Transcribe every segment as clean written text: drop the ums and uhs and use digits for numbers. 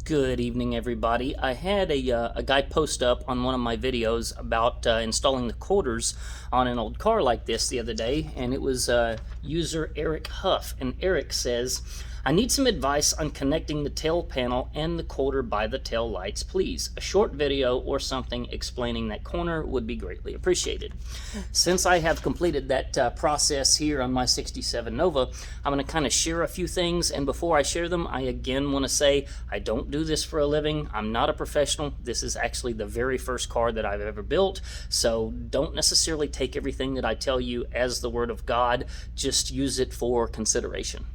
Good evening, everybody. I had a guy post up on one of my videos about installing the quarters on an old car like this the other day, and it was user Eric Huff. And Eric says, I need some advice on connecting the tail panel and the quarter by the tail lights, please. A short video or something explaining that corner would be greatly appreciated. Since I have completed that process here on my 67 Nova, I'm going to kind of share a few things, and before I share them, I again want to say I don't do this for a living. I'm not a professional. This is actually the very first car that I've ever built, so don't necessarily take everything that I tell you as the word of God. Just use it for consideration.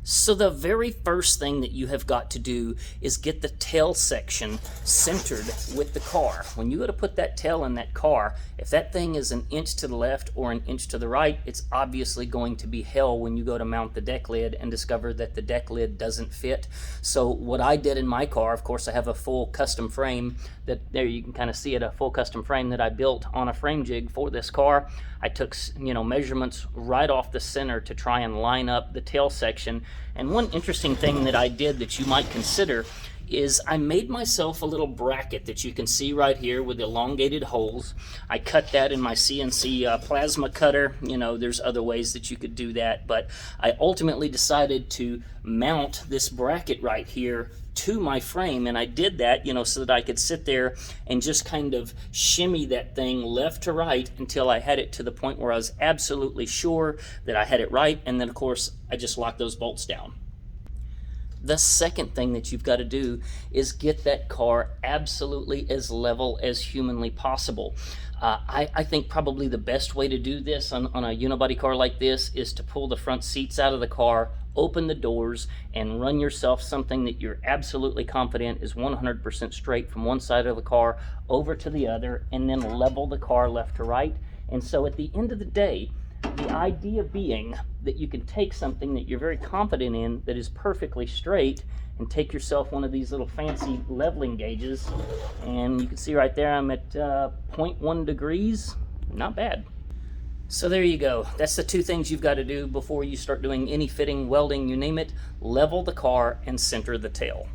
So the very first thing that you have got to do is get the tail section centered with the car. When you go to put that tail in that car, if that thing is an inch to the left or an inch to the right, it's obviously going to be hell when you go to mount the deck lid and discover that the deck lid doesn't fit. So what I did in my car, of course I have a full custom frame that there you can kind of see it, a full custom frame that I built on a frame jig for this car. I took measurements right off the center to try and line up the tail section. And one interesting thing that I did that you might consider is I made myself a little bracket that you can see right here with elongated holes. I cut that in my CNC plasma cutter. There's other ways that you could do that, but I ultimately decided to mount this bracket right here to my frame, and I did that so that I could sit there and just kind of shimmy that thing left to right until I had it to the point where I was absolutely sure that I had it right, and then of course I just locked those bolts down. The second thing that you've got to do is get that car absolutely as level as humanly possible. I think probably the best way to do this on a unibody car like this is to pull the front seats out of the car, open the doors, and run yourself something that you're absolutely confident is 100% straight from one side of the car over to the other, and then level the car left to right. And so at the end of the day, the idea being that you can take something that you're very confident in that is perfectly straight and take yourself one of these little fancy leveling gauges, and you can see right there I'm at 0.1 degrees. Not bad. So there you go. That's the two things you've got to do before you start doing any fitting, welding, you name it. Level the car and center the tail.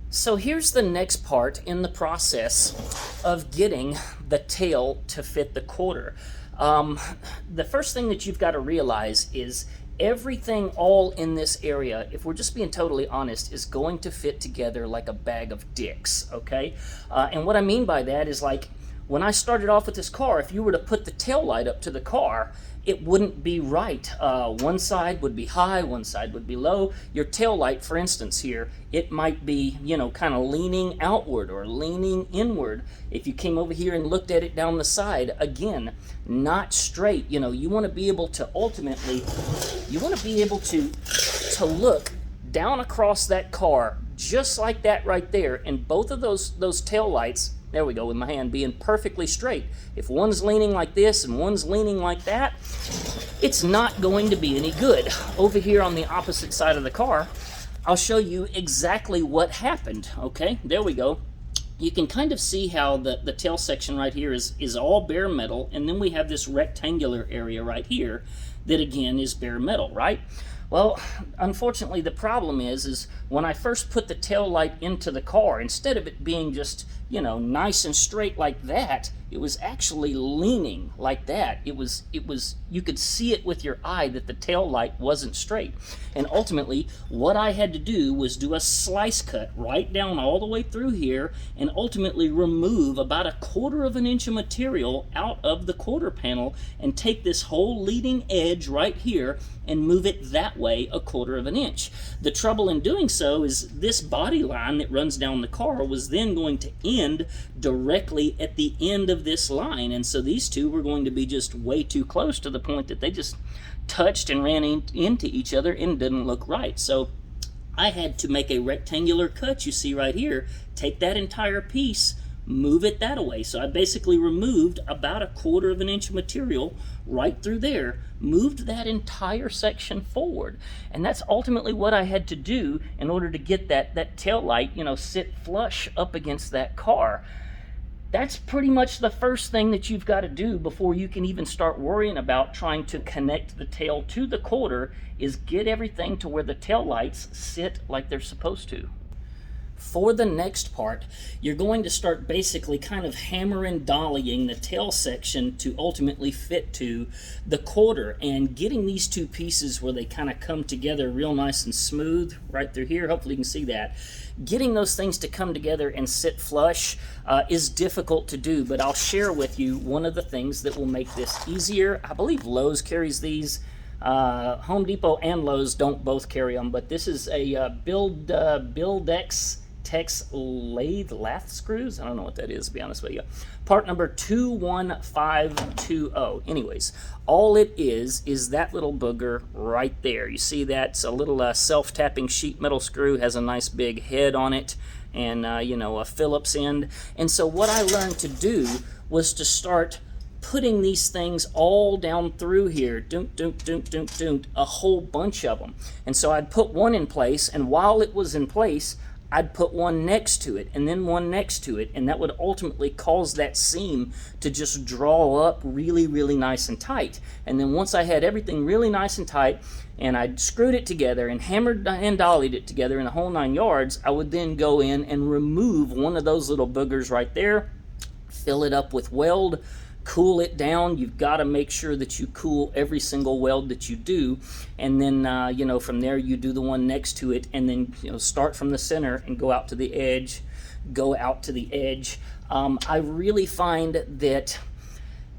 So here's the next part in the process of getting the tail to fit the quarter. The first thing that you've got to realize is everything all in this area, if we're just being totally honest, is going to fit together like a bag of dicks, okay? And what I mean by that is, like, when I started off with this car, if you were to put the tail light up to the car, it wouldn't be right. One side would be high, one side would be low. Your tail light, for instance here, it might be, kind of leaning outward or leaning inward. If you came over here and looked at it down the side, again, not straight. You want to be able to ultimately, to look down across that car just like that right there, and both of those tail lights, there we go, with my hand being perfectly straight. If one's leaning like this and one's leaning like that, it's not going to be any good. Over here on the opposite side of the car, I'll show you exactly what happened. Okay, there we go. You can kind of see how the tail section right here is all bare metal, and then we have this rectangular area right here that again is bare metal, right? Well, unfortunately, the problem is when I first put the tail light into the car, instead of it being just, nice and straight like that, it was actually leaning like that. It was, you could see it with your eye that the tail light wasn't straight. And ultimately, what I had to do was do a slice cut right down all the way through here and ultimately remove about 1/4 of an inch of material out of the quarter panel and take this whole leading edge right here and move it that way 1/4 of an inch. The trouble in doing so is this body line that runs down the car was then going to end directly at the end of this line, and so these two were going to be just way too close to the point that they just touched and ran into each other and didn't look right. So I had to make a rectangular cut, you see right here, take that entire piece, move it that way. So I basically removed about 1/4 of an inch of material right through there, moved that entire section forward. And that's ultimately what I had to do in order to get that tail light, sit flush up against that car. That's pretty much the first thing that you've got to do before you can even start worrying about trying to connect the tail to the quarter, is get everything to where the tail lights sit like they're supposed to. For the next part, you're going to start basically kind of hammering, dollying the tail section to ultimately fit to the quarter, and getting these two pieces where they kind of come together real nice and smooth right through here. Hopefully you can see that. Getting those things to come together and sit flush is difficult to do, but I'll share with you one of the things that will make this easier. I believe Lowe's carries these. Home Depot and Lowe's don't both carry them, but this is a Buildex Tex lathe screws. I don't know what that is, to be honest with you. Part number 21520. Anyways, all it is that little booger right there. You see that? It's a little self-tapping sheet metal screw, has a nice big head on it, and you know, a Phillips end. And so what I learned to do was to start putting these things all down through here, dunk, dunk, dunk, dunk, dunk, a whole bunch of them. And so I'd put one in place, and while it was in place, I'd put one next to it, and then one next to it, and that would ultimately cause that seam to just draw up really, really nice and tight. And then once I had everything really nice and tight, and I'd screwed it together and hammered and dollied it together in the whole 9 yards, I would then go in and remove one of those little boogers right there, fill it up with weld, cool it down. You've got to make sure that you cool every single weld that you do, and then you know, from there you do the one next to it, and then, you know, start from the center and go out to the edge, go out to the edge. I really find that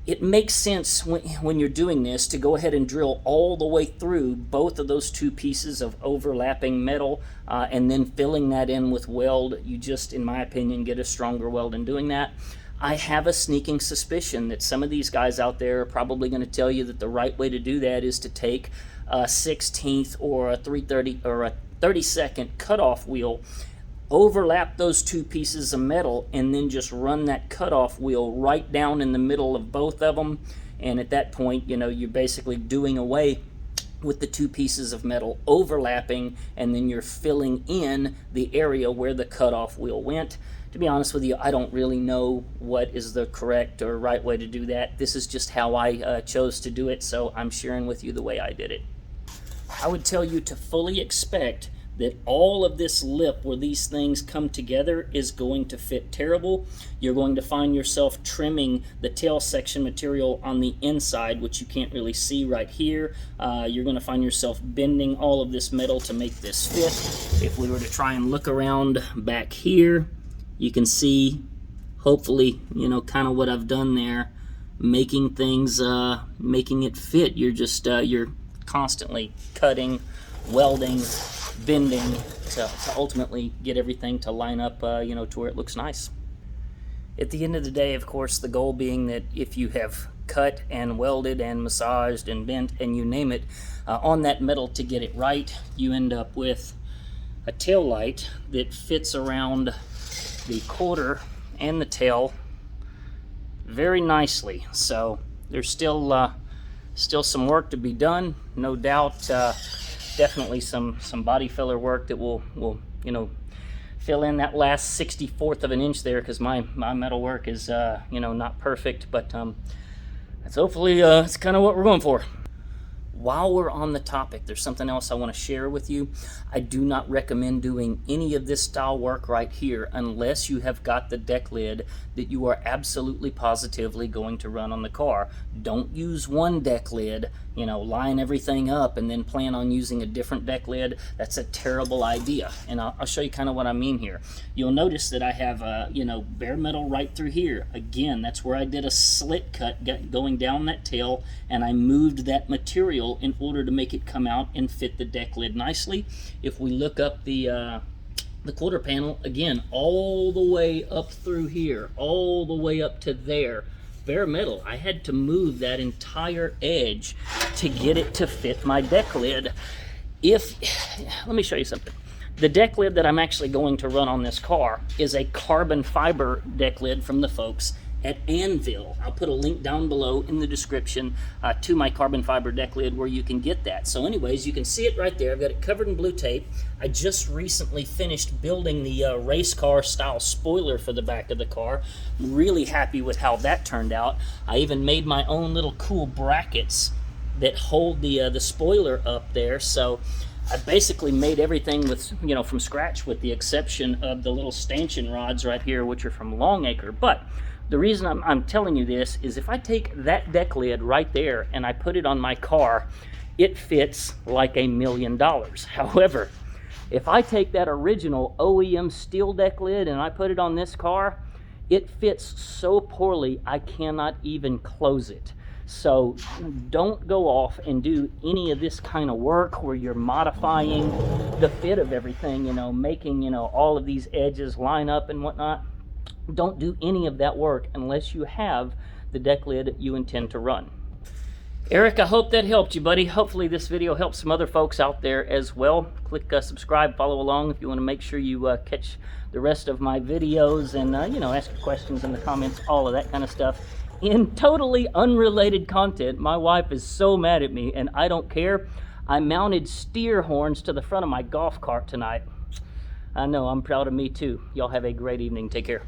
it makes sense when you're doing this to go ahead and drill all the way through both of those two pieces of overlapping metal, and then filling that in with weld. You just, in my opinion, get a stronger weld in doing that. I have a sneaking suspicion that some of these guys out there are probably going to tell you that the right way to do that is to take a 16th or a 3/30 or a 32nd cutoff wheel, overlap those two pieces of metal, and then just run that cutoff wheel right down in the middle of both of them. And at that point, you know, you're basically doing away with the two pieces of metal overlapping, and then you're filling in the area where the cutoff wheel went. To be honest with you, I don't really know what is the correct or right way to do that. This is just how I chose to do it, so I'm sharing with you the way I did it. I would tell you to fully expect that all of this lip where these things come together is going to fit terrible. You're going to find yourself trimming the tail section material on the inside, which you can't really see right here. You're going to find yourself bending all of this metal to make this fit. If we were to try and look around back here, you can see, hopefully, you know, kind of what I've done there, making things, making it fit. You're just, you're constantly cutting, welding, bending to ultimately get everything to line up, you know, to where it looks nice. At the end of the day, of course, the goal being that if you have cut and welded and massaged and bent and you name it on that metal to get it right, you end up with a tail light that fits around the quarter and the tail very nicely. So there's still some work to be done, no doubt. Definitely some body filler work that will you know, fill in that last 64th of an inch there, because my metal work is you know, not perfect, but that's hopefully it's kind of what we're going for. While we're on the topic, there's something else I want to share with you. I do not recommend doing any of this style work right here unless you have got the deck lid that you are absolutely positively going to run on the car. Don't use one deck lid, you know, line everything up and then plan on using a different deck lid. That's a terrible idea, and I'll show you kind of what I mean here. You'll notice that I have you know, bare metal right through here. Again, that's where I did a slit cut going down that tail, and I moved that material in order to make it come out and fit the deck lid nicely. If we look up the quarter panel, again, all the way up through here, all the way up to there, bare metal. I had to move that entire edge to get it to fit my deck lid. Let me show you something. The deck lid that I'm actually going to run on this car is a carbon fiber deck lid from the folks at Anvil. I'll put a link down below in the description to my carbon fiber deck lid where you can get that. So anyways, you can see it right there. I've got it covered in blue tape. I just recently finished building the race car style spoiler for the back of the car. I'm really happy with how that turned out. I even made my own little cool brackets that hold the spoiler up there. So I basically made everything with, you know, from scratch, with the exception of the little stanchion rods right here, which are from Longacre. But the reason I'm telling you this is if I take that deck lid right there and I put it on my car, it fits like $1 million. However, if I take that original OEM steel deck lid and I put it on this car, it fits so poorly I cannot even close it. So don't go off and do any of this kind of work where you're modifying the fit of everything, you know, making, you know, all of these edges line up and whatnot. Don't do any of that work unless you have the deck lid you intend to run. Eric, I hope that helped you, buddy. Hopefully this video helps some other folks out there as well. Click subscribe, follow along if you want to make sure you catch the rest of my videos, and you know, ask your questions in the comments, all of that kind of stuff. In totally unrelated content, my wife is so mad at me, and I don't care. I mounted steer horns to the front of my golf cart tonight. I know, I'm proud of me too. Y'all have a great evening. Take care.